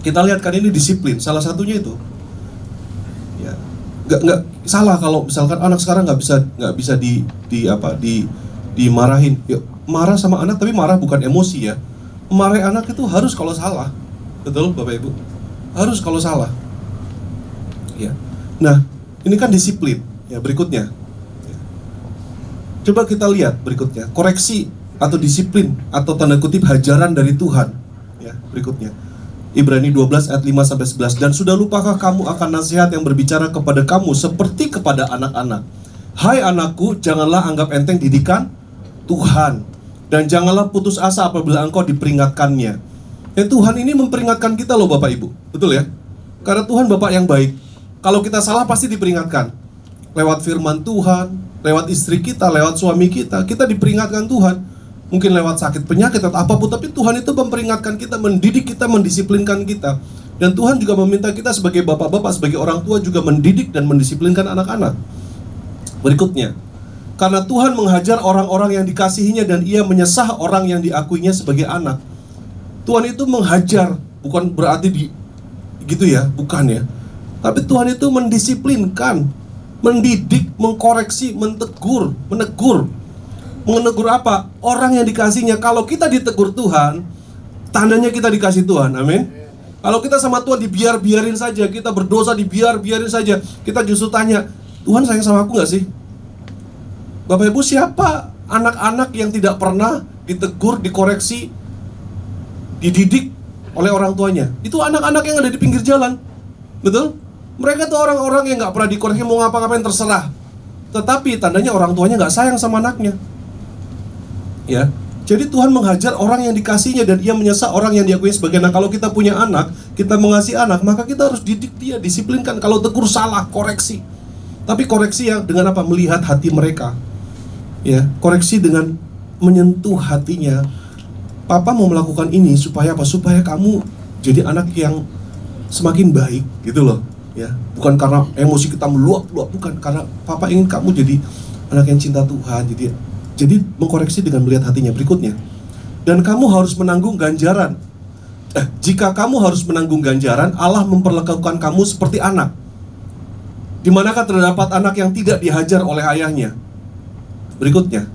Kita lihat kan ini disiplin. Salah satunya itu. Ya. Gak salah kalau misalkan anak sekarang nggak bisa dimarahin. Yuk, marah sama anak tapi marah bukan emosi ya. Marahin anak itu harus kalau salah. Betul Bapak Ibu? Harus kalau salah. Ya. Nah, ini kan disiplin. Ya, berikutnya. Ya. Coba kita lihat berikutnya. Koreksi atau disiplin atau tanda kutip hajaran dari Tuhan. Ya, berikutnya. Ibrani 12 ayat 5 sampai 11. Dan sudah lupakah kamu akan nasihat yang berbicara kepada kamu seperti kepada anak-anak? Hai anakku, janganlah anggap enteng didikan Tuhan, dan janganlah putus asa apabila engkau diperingatkannya. Tuhan ini memperingatkan kita loh Bapak Ibu. Betul ya? Karena Tuhan Bapak yang baik. Kalau kita salah pasti diperingatkan. Lewat firman Tuhan, lewat istri kita, lewat suami kita. Kita diperingatkan Tuhan. Mungkin lewat sakit, penyakit atau apapun. Tapi Tuhan itu memperingatkan kita, mendidik kita, mendisiplinkan kita. Dan Tuhan juga meminta kita sebagai bapak-bapak, sebagai orang tua juga mendidik dan mendisiplinkan anak-anak. Berikutnya. Karena Tuhan menghajar orang-orang yang dikasihinya dan ia menyesah orang yang diakuinya sebagai anak. Tuhan itu menghajar, bukan berarti gitu ya, bukan ya. Tapi Tuhan itu mendisiplinkan, mendidik, mengkoreksi, menegur. Menegur apa? Orang yang dikasihnya. Kalau kita ditegur Tuhan, tandanya kita dikasih Tuhan, amin. Kalau kita sama Tuhan dibiarin saja, kita berdosa dibiarin saja, kita justru tanya, Tuhan sayang sama aku gak sih? Bapak Ibu, siapa anak-anak yang tidak pernah ditegur, dikoreksi, dididik oleh orang tuanya? Itu anak-anak yang ada di pinggir jalan. Betul? Mereka tuh orang-orang yang gak pernah dikoreksi, mau ngapa-ngapain terserah. Tetapi tandanya orang tuanya gak sayang sama anaknya. Ya, Jadi Tuhan menghajar orang yang dikasihnya dan ia menyesal orang yang diakui sebagai anak. Kalau kita punya anak, kita mengasihi anak, maka kita harus didik dia, disiplinkan. Kalau tegur salah, koreksi. Tapi koreksi yang dengan apa? Melihat hati mereka. Ya, koreksi dengan menyentuh hatinya. Papa mau melakukan ini supaya apa? Supaya kamu jadi anak yang semakin baik, gitu loh. Ya, bukan karena emosi kita meluap-luap, bukan, karena Papa ingin kamu jadi anak yang cinta Tuhan. Jadi mengkoreksi dengan melihat hatinya. Berikutnya, dan kamu harus menanggung ganjaran. Jika kamu harus menanggung ganjaran, Allah memperlakukan kamu seperti anak. Di manakah terdapat anak yang tidak dihajar oleh ayahnya? Berikutnya,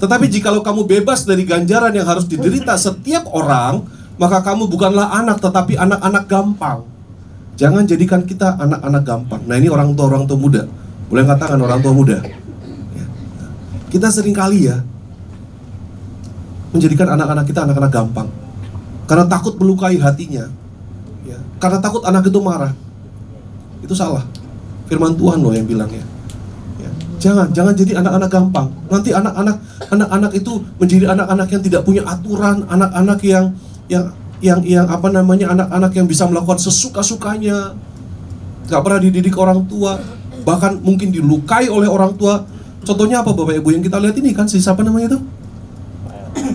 tetapi jikalau kamu bebas dari ganjaran yang harus diderita setiap orang, maka kamu bukanlah anak, tetapi anak-anak gampang. Jangan jadikan kita anak-anak gampang. Nah, ini orang tua muda. Boleh angkat tangan orang tua muda. Kita sering kali ya menjadikan anak-anak kita anak-anak gampang, karena takut melukai hatinya, ya, karena takut anak itu marah. Itu salah. Firman Tuhan loh yang bilang ya. Jangan jadi anak-anak gampang. Nanti anak-anak itu menjadi anak-anak yang tidak punya aturan, anak-anak yang apa namanya, anak-anak yang bisa melakukan sesuka-sukanya, gak pernah dididik orang tua, bahkan mungkin dilukai oleh orang tua. Contohnya apa Bapak Ibu yang kita lihat ini kan, si siapa namanya itu?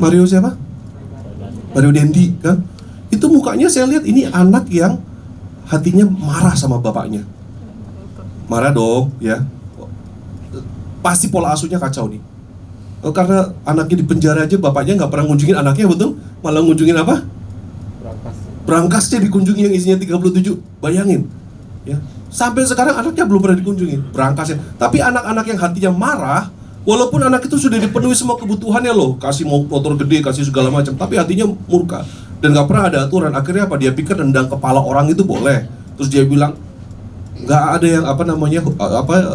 Mario siapa? Mario Dendi kan? Itu mukanya saya lihat ini anak yang hatinya marah sama bapaknya. Marah dong ya. Pasti pola asuhnya kacau nih. Karena anaknya di penjara aja, bapaknya nggak pernah ngunjungin anaknya, betul? Malah ngunjungin apa? Berangkasnya dikunjungi yang isinya 37. Bayangin ya. Sampai sekarang anaknya belum pernah dikunjungi, berangkasnya. Tapi anak-anak yang hatinya marah, walaupun anak itu sudah dipenuhi semua kebutuhannya loh, kasih motor gede, kasih segala macam, tapi hatinya murka dan nggak pernah ada aturan. Akhirnya apa? Dia pikir nendang kepala orang itu boleh. Terus dia bilang nggak ada yang apa namanya,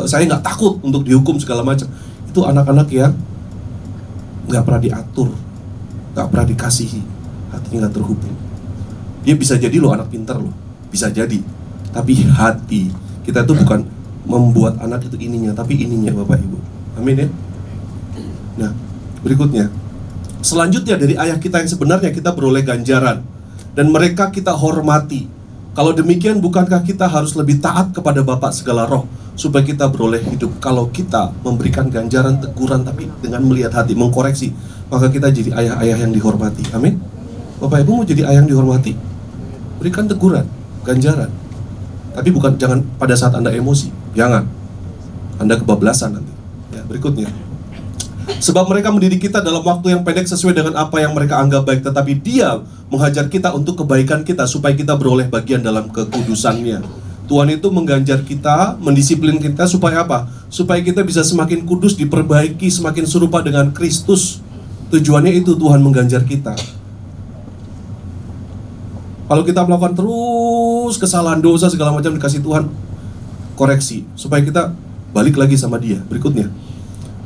saya nggak takut untuk dihukum segala macam. Itu anak-anak yang nggak pernah diatur, nggak pernah dikasihi, hatinya nggak terhubung. Dia bisa jadi loh anak pintar loh, bisa jadi. Tapi hati kita itu bukan membuat anak itu ininya, tapi ininya Bapak Ibu. Amin ya. Nah, berikutnya, selanjutnya dari ayah kita yang sebenarnya kita beroleh ganjaran, dan mereka kita hormati. Kalau demikian, bukankah kita harus lebih taat kepada Bapa segala roh, supaya kita beroleh hidup? Kalau kita memberikan ganjaran, teguran, tapi dengan melihat hati, mengkoreksi, maka kita jadi ayah-ayah yang dihormati. Amin. Bapak Ibu mau jadi ayah yang dihormati? Berikan teguran, ganjaran. Tapi jangan pada saat Anda emosi. Jangan. Anda kebablasan nanti. Ya, berikutnya. Sebab mereka mendidik kita dalam waktu yang pendek sesuai dengan apa yang mereka anggap baik, tetapi Dia menghajar kita untuk kebaikan kita, supaya kita beroleh bagian dalam kekudusannya. Tuhan itu mengganjar kita, mendisiplin kita supaya apa? Supaya kita bisa semakin kudus, diperbaiki, semakin serupa dengan Kristus. Tujuannya itu Tuhan mengganjar kita. Kalau kita melakukan terus kesalahan, dosa, segala macam, dikasih Tuhan koreksi supaya kita balik lagi sama Dia. Berikutnya,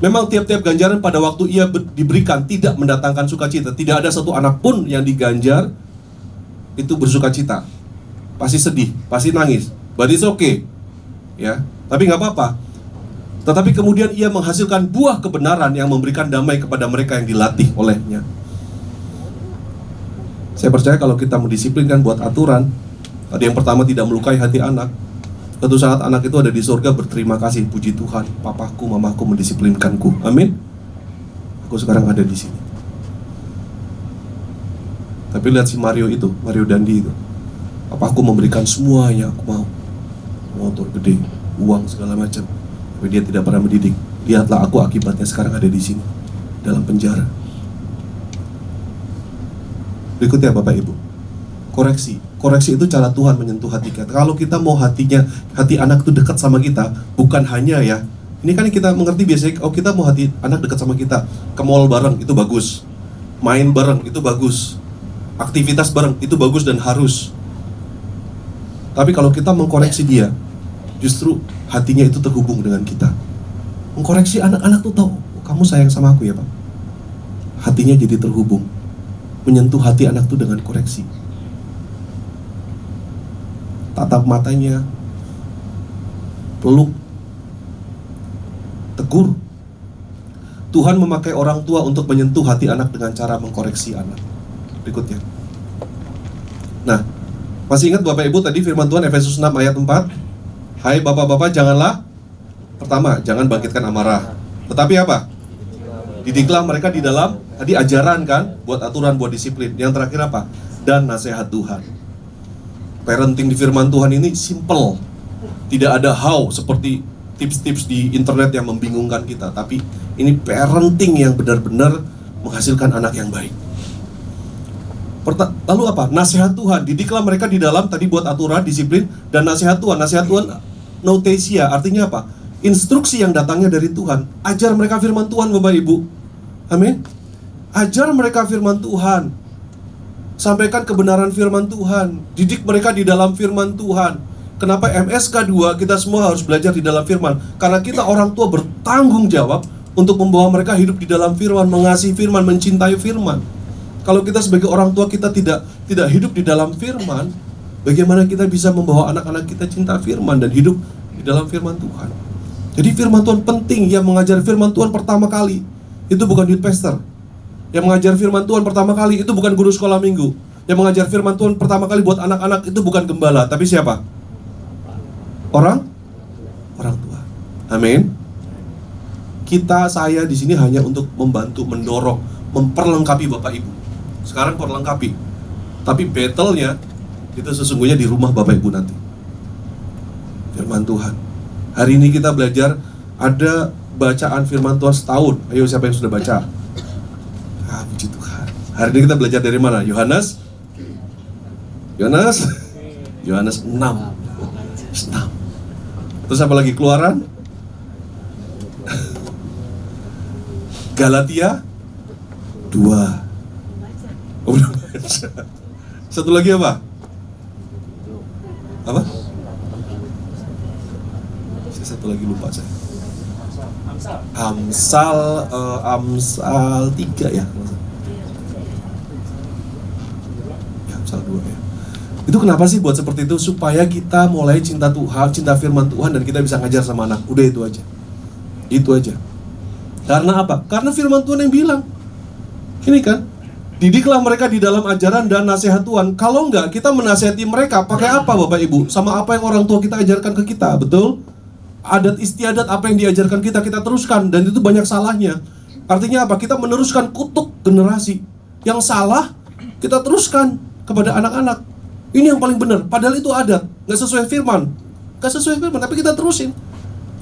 memang tiap-tiap ganjaran pada waktu ia diberikan tidak mendatangkan sukacita. Tidak ada satu anak pun yang diganjar itu bersukacita. Pasti sedih, pasti nangis. But it's okay, ya. Tapi nggak apa-apa. Tetapi kemudian ia menghasilkan buah kebenaran yang memberikan damai kepada mereka yang dilatih olehnya. Saya percaya kalau kita mendisiplinkan buat aturan, tadi yang pertama tidak melukai hati anak, suatu saat anak itu ada di surga berterima kasih, puji Tuhan, papaku, mamaku mendisiplinkanku. Amin. Aku sekarang ada di sini. Tapi lihat si Mario Dandi itu, papaku memberikan semua yang aku mau, motor gede, uang segala macam, tapi dia tidak pernah mendidik. Lihatlah aku akibatnya sekarang ada di sini, dalam penjara. Berikutnya Bapak Ibu, koreksi itu cara Tuhan menyentuh hati kita. Kalau kita mau hati anak itu dekat sama kita, bukan hanya ya, ini kan kita mengerti biasanya, kita mau hati anak dekat sama kita, ke mall bareng itu bagus, main bareng itu bagus, aktivitas bareng itu bagus dan harus. Tapi kalau kita mengkoreksi dia, justru hatinya itu terhubung dengan kita. Mengkoreksi anak-anak tuh tahu, kamu sayang sama aku ya Pak. Hatinya jadi terhubung. Menyentuh hati anak itu dengan koreksi. Tatap matanya, peluk, tegur. Tuhan memakai orang tua untuk menyentuh hati anak dengan cara mengkoreksi anak. Berikutnya. Nah, masih ingat Bapak Ibu tadi firman Tuhan Efesus 6 ayat 4? Hai bapak-bapak, janganlah, pertama, jangan bangkitkan amarah. Tetapi apa? Didiklah mereka di dalam, tadi ajaran kan, buat aturan, buat disiplin. Yang terakhir apa? Dan nasihat Tuhan. Parenting di firman Tuhan ini simple. Tidak ada how seperti tips-tips di internet yang membingungkan kita. Tapi ini parenting yang benar-benar menghasilkan anak yang baik. Lalu apa? Nasihat Tuhan. Didiklah mereka di dalam, tadi buat aturan, disiplin, dan nasihat Tuhan. Nasihat Tuhan, notesia, artinya apa? Instruksi yang datangnya dari Tuhan. Ajar mereka firman Tuhan, Bapak Ibu. Amin. Ajar mereka firman Tuhan. Sampaikan kebenaran firman Tuhan. Didik mereka di dalam firman Tuhan. Kenapa MSK 2 kita semua harus belajar di dalam firman? Karena kita orang tua bertanggung jawab untuk membawa mereka hidup di dalam firman, mengasihi firman, mencintai firman. Kalau kita sebagai orang tua kita tidak hidup di dalam firman, bagaimana kita bisa membawa anak-anak kita cinta firman dan hidup di dalam firman Tuhan? Jadi firman Tuhan penting. Yang mengajar firman Tuhan pertama kali itu bukan youth pastor. Yang mengajar firman Tuhan pertama kali itu bukan guru sekolah minggu. Yang mengajar firman Tuhan pertama kali buat anak-anak itu bukan gembala, tapi siapa? Orang tua. Amin. Saya di sini hanya untuk membantu, mendorong, memperlengkapi Bapak Ibu. Sekarang perlengkapi. Tapi battle-nya itu sesungguhnya di rumah Bapak Ibu nanti. Firman Tuhan. Hari ini kita belajar ada bacaan firman Tuhan setahun. Ayo, siapa yang sudah baca? Puji Tuhan. Hari ini kita belajar dari mana? Yohanes 6. Terus apa lagi? Keluaran? Galatia 2. Oh, belum baca. Satu lagi apa? Apa? Satu lagi lupa saya. Amsal 3 ya. Amsal 2 ya. Itu kenapa sih buat seperti itu? Supaya kita mulai cinta Tuhan, cinta firman Tuhan, dan kita bisa ngajar sama anak. Udah itu aja. Itu aja. Karena apa? Karena firman Tuhan yang bilang. Ini kan, didiklah mereka di dalam ajaran dan nasihat Tuhan. Kalau enggak, kita menasihati mereka pakai apa Bapak Ibu? Sama apa yang orang tua kita ajarkan ke kita, betul? Adat istiadat apa yang diajarkan kita teruskan. Dan itu banyak salahnya. Artinya apa? Kita meneruskan kutuk generasi. Yang salah, kita teruskan kepada anak-anak. Ini yang paling benar, padahal itu adat, nggak sesuai firman, tapi kita terusin.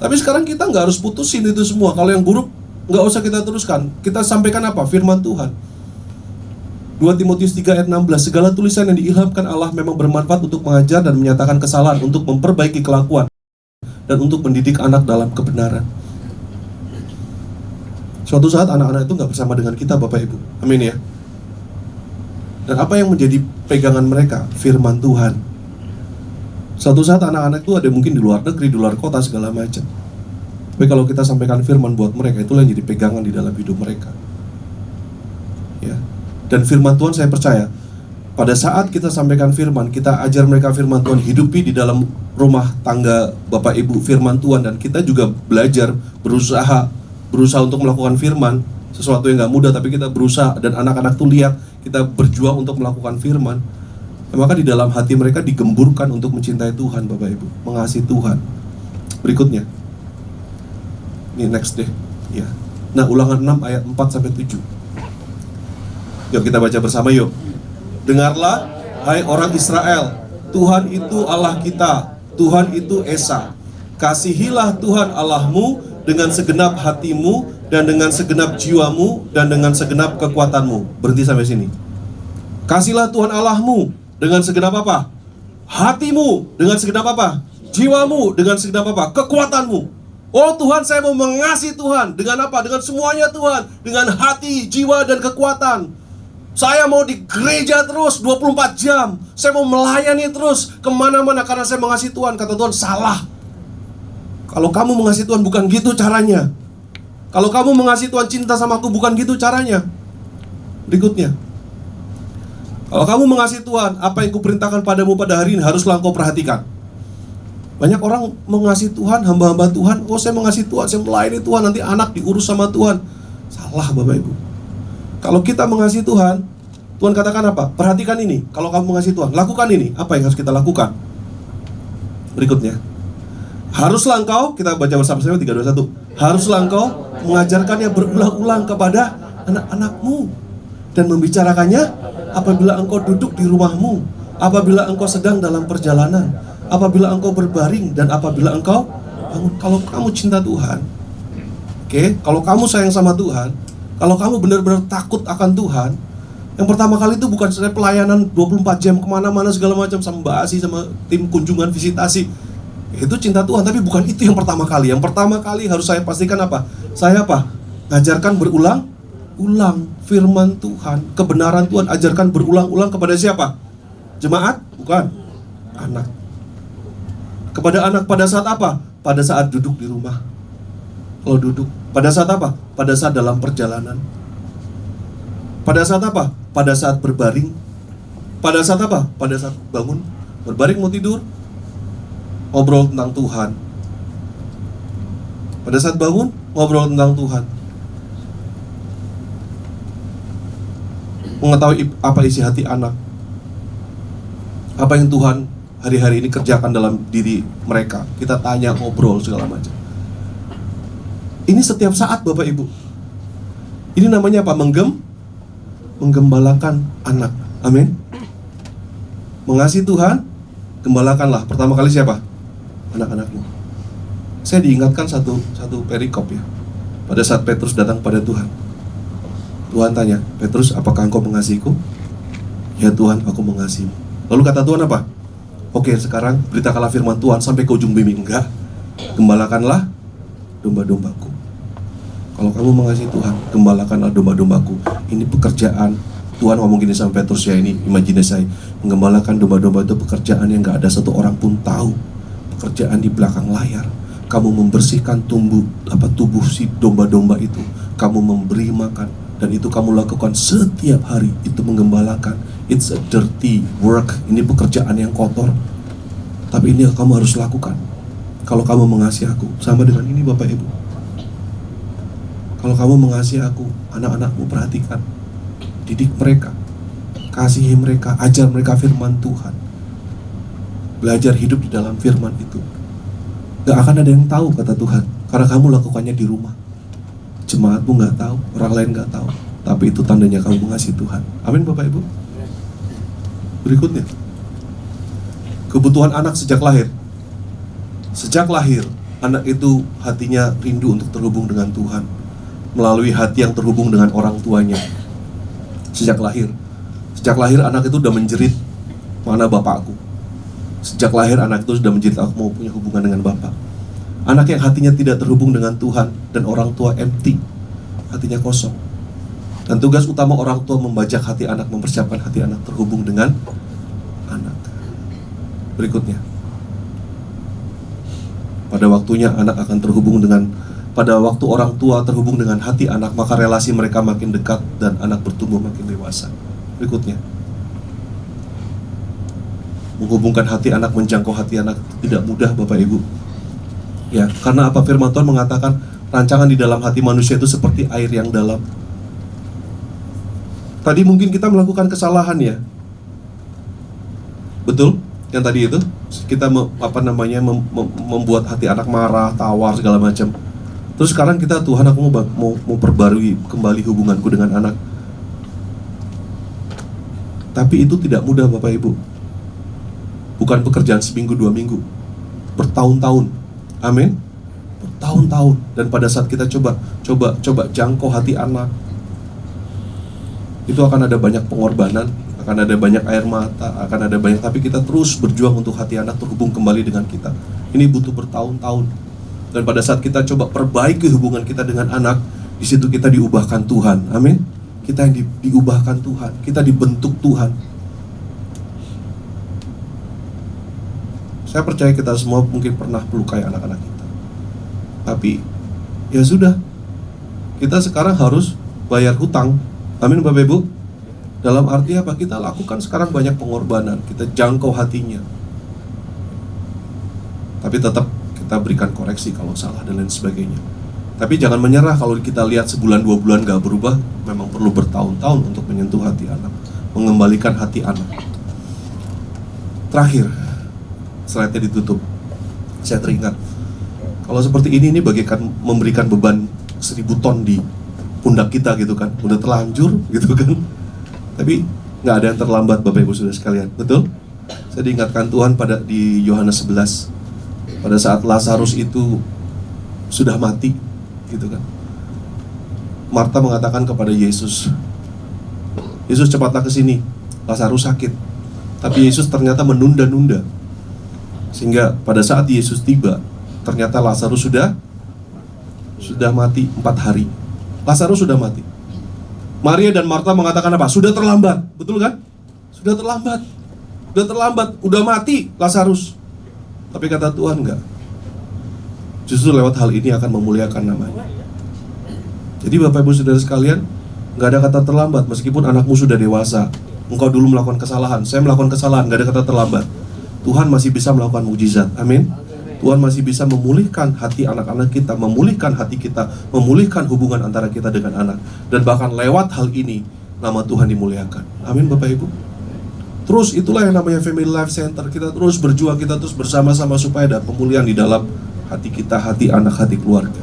Tapi sekarang kita nggak harus putusin itu semua. Kalau yang buruk nggak usah kita teruskan. Kita sampaikan apa? Firman Tuhan. 2 Timotius 3 ayat 16. Segala tulisan yang diilhamkan Allah memang bermanfaat untuk mengajar dan menyatakan kesalahan, untuk memperbaiki kelakuan, dan untuk mendidik anak dalam kebenaran. Suatu saat anak-anak itu nggak bersama dengan kita, Bapak Ibu. Amin ya. Dan apa yang menjadi pegangan mereka? Firman Tuhan. Suatu saat anak-anak itu ada mungkin di luar negeri, di luar kota, segala macam. Tapi kalau kita sampaikan firman buat mereka, itulah yang jadi pegangan di dalam hidup mereka. Ya. Dan firman Tuhan, saya percaya, pada saat kita sampaikan firman, kita ajar mereka firman Tuhan, hidupi di dalam rumah tangga Bapak Ibu firman Tuhan, dan kita juga belajar, berusaha untuk melakukan firman. Sesuatu yang gak mudah, tapi kita berusaha, dan anak-anak tuh lihat kita berjuang untuk melakukan firman. Maka di dalam hati mereka digemburkan untuk mencintai Tuhan, Bapak Ibu, mengasihi Tuhan. Berikutnya, ini next deh ya. Nah, Ulangan 6 ayat 4-7. Yuk kita baca bersama yuk. Dengarlah, hai orang Israel, Tuhan itu Allah kita, Tuhan itu Esa. Kasihilah Tuhan Allahmu dengan segenap hatimu, dan dengan segenap jiwamu, dan dengan segenap kekuatanmu. Berhenti sampai sini. Kasihlah Tuhan Allahmu dengan segenap apa? Hatimu. Dengan segenap apa? Jiwamu. Dengan segenap apa? Kekuatanmu. Oh Tuhan, saya mau mengasihi Tuhan. Dengan apa? Dengan semuanya Tuhan. Dengan hati, jiwa, dan kekuatan. Saya mau di gereja terus 24 jam. Saya mau melayani terus kemana-mana karena saya mengasihi Tuhan. Kata Tuhan, salah. Kalau kamu mengasihi Tuhan bukan gitu caranya. Kalau kamu mengasihi Tuhan, cinta sama aku, bukan gitu caranya. Berikutnya, kalau kamu mengasihi Tuhan, apa yang kuperintahkan padamu pada hari ini haruslah engkau perhatikan. Banyak orang mengasihi Tuhan, hamba-hamba Tuhan. Oh, saya mengasihi Tuhan, saya melayani Tuhan, nanti anak diurus sama Tuhan. Salah Bapak Ibu. Kalau kita mengasihi Tuhan, Tuhan katakan apa? Perhatikan ini, kalau kamu mengasihi Tuhan, lakukan ini. Apa yang harus kita lakukan? Berikutnya, haruslah engkau, kita baca bersama-sama 3, 2, 1. Haruslah engkau mengajarkannya berulang-ulang kepada anak-anakmu dan membicarakannya apabila engkau duduk di rumahmu, apabila engkau sedang dalam perjalanan, apabila engkau berbaring, dan apabila engkau bangun. Kalau kamu cinta Tuhan, kalau kamu sayang sama Tuhan, kalau kamu benar-benar takut akan Tuhan, yang pertama kali itu bukan saya pelayanan 24 jam kemana-mana segala macam sama Mbak Asi, sama tim kunjungan visitasi. Itu cinta Tuhan, tapi bukan itu yang pertama kali. Yang pertama kali harus saya pastikan apa? Saya apa? Ngajarkan berulang-ulang firman Tuhan, kebenaran Tuhan, ajarkan berulang-ulang kepada siapa? Jemaat? Bukan. Anak. Kepada anak pada saat apa? Pada saat duduk di rumah. Kalau duduk. Pada saat apa? Pada saat dalam perjalanan. Pada saat apa? Pada saat berbaring. Pada saat apa? Pada saat bangun. Berbaring mau tidur. Ngobrol tentang Tuhan. Pada saat bangun, ngobrol tentang Tuhan. Mengetahui apa isi hati anak. Apa yang Tuhan hari-hari ini kerjakan dalam diri mereka. Kita tanya, ngobrol, segala macam. Ini setiap saat Bapak Ibu. Ini namanya apa? Menggembalakan anak. Amin. Mengasihi Tuhan, gembalakanlah. Pertama kali siapa? Anak-anakmu. Saya diingatkan satu perikop ya. Pada saat Petrus datang pada Tuhan, Tuhan tanya, Petrus, apakah engkau mengasihiku? Ya Tuhan, aku mengasihimu. Lalu kata Tuhan apa? Oke, sekarang beritakanlah firman Tuhan sampai ke ujung bumi. Enggak. Gembalakanlah domba-dombaku. Kalau kamu mengasihi Tuhan, gembalakanlah domba-dombaku. Ini pekerjaan. Tuhan ngomong gini sama Petrus ya, ini imajinasi. Menggembalakan domba-domba itu pekerjaan yang gak ada satu orang pun tahu. Pekerjaan di belakang layar. Kamu membersihkan tubuh si domba-domba itu. Kamu memberi makan. Dan itu kamu lakukan setiap hari. Itu menggembalakan. It's a dirty work. Ini pekerjaan yang kotor. Tapi ini yang kamu harus lakukan. Kalau kamu mengasihi aku. Sama dengan ini Bapak Ibu. Kalau kamu mengasihi aku, anak-anakmu perhatikan. Didik mereka. Kasihi mereka. Ajar mereka firman Tuhan. Belajar hidup di dalam firman itu. Gak akan ada yang tahu kata Tuhan. Karena kamu lakukannya di rumah. Jemaatmu gak tahu, orang lain gak tahu. Tapi itu tandanya kamu mengasihi Tuhan. Amin Bapak Ibu. Berikutnya, kebutuhan anak sejak lahir. Sejak lahir, anak itu hatinya rindu untuk terhubung dengan Tuhan melalui hati yang terhubung dengan orang tuanya. Sejak lahir anak itu udah menjerit, mana bapakku. Sejak lahir anak itu sudah menjerit, aku mau punya hubungan dengan Bapa. Anak yang hatinya tidak terhubung dengan Tuhan dan orang tua empty, hatinya kosong. Dan tugas utama orang tua membajak hati anak, mempersiapkan hati anak terhubung dengan anak. Berikutnya, pada waktunya anak akan terhubung dengan, pada waktu orang tua terhubung dengan hati anak, maka relasi mereka makin dekat dan anak bertumbuh makin dewasa. Berikutnya, menghubungkan hati anak, menjangkau hati anak tidak mudah Bapak Ibu. Ya, karena apa? Firman Tuhan mengatakan rancangan di dalam hati manusia itu seperti air yang dalam. Tadi mungkin kita melakukan kesalahan ya. Betul? Yang tadi itu kita membuat hati anak marah, tawar segala macam. Terus sekarang kita, Tuhan aku mau perbarui kembali hubunganku dengan anak. Tapi itu tidak mudah Bapak Ibu. Bukan pekerjaan seminggu, 2 minggu, bertahun-tahun. Amin. Bertahun-tahun. Dan pada saat kita coba jangkau hati anak, itu akan ada banyak pengorbanan, akan ada banyak air mata, akan ada banyak, tapi kita terus berjuang untuk hati anak terhubung kembali dengan kita. Ini butuh bertahun-tahun. Dan pada saat kita coba perbaiki hubungan kita dengan anak, di situ kita diubahkan Tuhan. Amin. Kita yang diubahkan Tuhan, kita dibentuk Tuhan. Saya percaya kita semua mungkin pernah melukai anak-anak kita. Tapi ya sudah, kita sekarang harus bayar hutang. Amin Bapak Ibu. Dalam arti apa? Kita lakukan sekarang banyak pengorbanan, kita jangkau hatinya. Tapi tetap kita berikan koreksi kalau salah dan lain sebagainya. Tapi jangan menyerah kalau kita lihat sebulan 2 bulan gak berubah. Memang perlu bertahun-tahun untuk menyentuh hati anak, mengembalikan hati anak. Terakhir, slide-nya ditutup. Saya teringat, kalau seperti ini bagaikan memberikan beban 1000 ton di pundak kita gitu kan. Udah terlanjur gitu kan. Tapi gak ada yang terlambat Bapak Ibu Saudara sekalian, betul? Saya diingatkan Tuhan di Yohanes 11, pada saat Lazarus itu sudah mati gitu kan. Marta mengatakan kepada Yesus, Yesus cepatlah ke sini, Lazarus sakit. Tapi Yesus ternyata menunda-nunda. Sehingga pada saat Yesus tiba, ternyata Lazarus sudah mati 4 hari. Lazarus sudah mati. Maria dan Marta mengatakan apa? Sudah terlambat, betul kan? Sudah terlambat, udah mati Lazarus. Tapi kata Tuhan enggak. Justru lewat hal ini akan memuliakan namanya. Jadi Bapak Ibu Saudara sekalian, nggak ada kata terlambat meskipun anakmu sudah dewasa. Engkau dulu melakukan kesalahan, saya melakukan kesalahan, nggak ada kata terlambat. Tuhan masih bisa melakukan mukjizat, amin. Tuhan masih bisa memulihkan hati anak-anak kita, memulihkan hati kita, memulihkan hubungan antara kita dengan anak. Dan bahkan lewat hal ini, nama Tuhan dimuliakan, amin Bapak Ibu. Terus itulah yang namanya Family Life Center. Kita terus berjuang, kita terus bersama-sama supaya ada pemulihan di dalam hati kita, hati anak, hati keluarga.